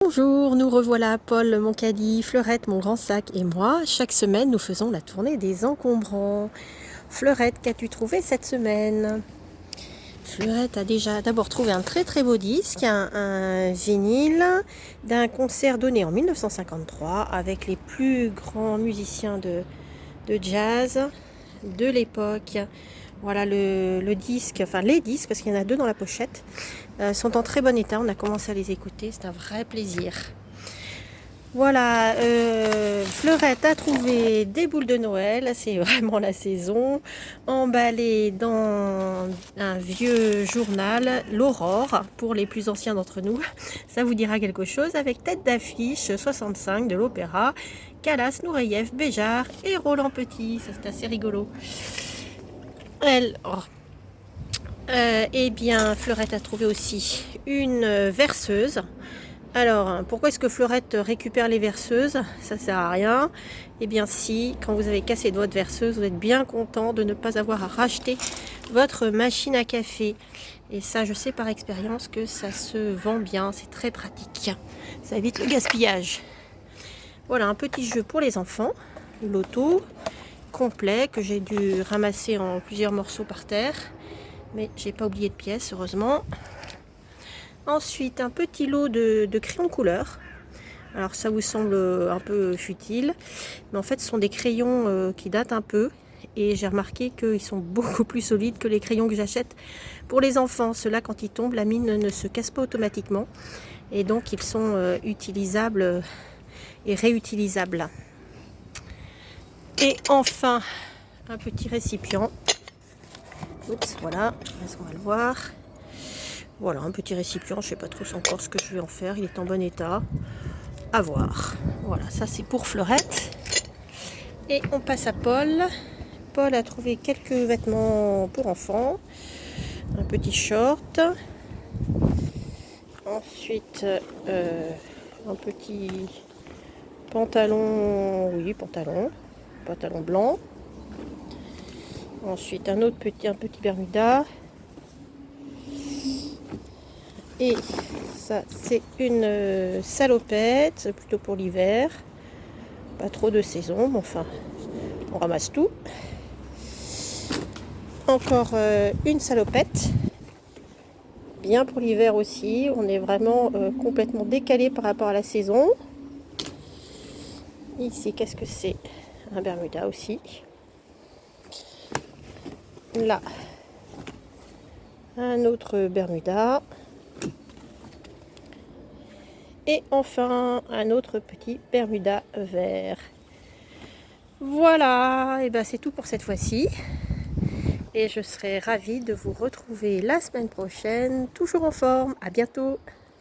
Bonjour, nous revoilà, Paul, mon caddie, Fleurette, mon grand sac et moi. Chaque semaine, nous faisons la tournée des encombrants. Fleurette, qu'as-tu trouvé cette semaine? Fleurette a déjà d'abord trouvé un très beau disque, un vinyle d'un concert donné en 1953 avec les plus grands musiciens de jazz de l'époque. Voilà le disque, enfin les disques, parce qu'il y en a deux dans la pochette, sont en très bon état. On a commencé à les écouter, c'est un vrai plaisir. Voilà, Fleurette a trouvé des boules de Noël, c'est vraiment la saison, emballées dans un vieux journal, l'Aurore, pour les plus anciens d'entre nous. Ça vous dira quelque chose, avec tête d'affiche 65 de l'opéra, Calas, Nureyev, Béjart et Roland Petit. Ça, c'est assez rigolo. Eh bien, Fleurette a trouvé aussi une verseuse. Alors, pourquoi est-ce que Fleurette récupère les verseuses? Ça sert à rien. Eh bien si, quand vous avez cassé de votre verseuse, vous êtes bien content de ne pas avoir à racheter votre machine à café. Et ça, je sais par expérience que ça se vend bien, c'est très pratique. Ça évite le gaspillage. Voilà, un petit jeu pour les enfants, loto complet que j'ai dû ramasser en plusieurs morceaux par terre. Mais j'ai pas oublié de pièces, heureusement. Ensuite, un petit lot de crayons couleur. Alors ça vous semble un peu futile, mais en fait ce sont des crayons qui datent un peu. Et j'ai remarqué qu'ils sont beaucoup plus solides que les crayons que j'achète pour les enfants. Ceux-là, quand ils tombent, la mine ne se casse pas automatiquement. Et donc ils sont utilisables et réutilisables. Et enfin, un petit récipient. Oups, voilà, est-ce qu'on va le voir? Voilà, un petit récipient, je ne sais pas trop encore ce que je vais en faire, il est en bon état. À voir. Voilà, ça c'est pour Fleurette. Et on passe à Paul. Paul a trouvé quelques vêtements pour enfants. Un petit short. Ensuite, un petit pantalon. Oui, pantalon. Pantalon blanc. Ensuite, un petit bermuda. Et ça, c'est une salopette, c'est plutôt pour l'hiver. Pas trop de saison, mais enfin, on ramasse tout. Encore une salopette. Bien pour l'hiver aussi. On est vraiment complètement décalé par rapport à la saison. Ici, qu'est-ce que c'est? Un bermuda aussi. Là, un autre bermuda. Et enfin, un autre petit bermuda vert. Voilà, et ben c'est tout pour cette fois-ci. Et je serai ravie de vous retrouver la semaine prochaine, toujours en forme. À bientôt!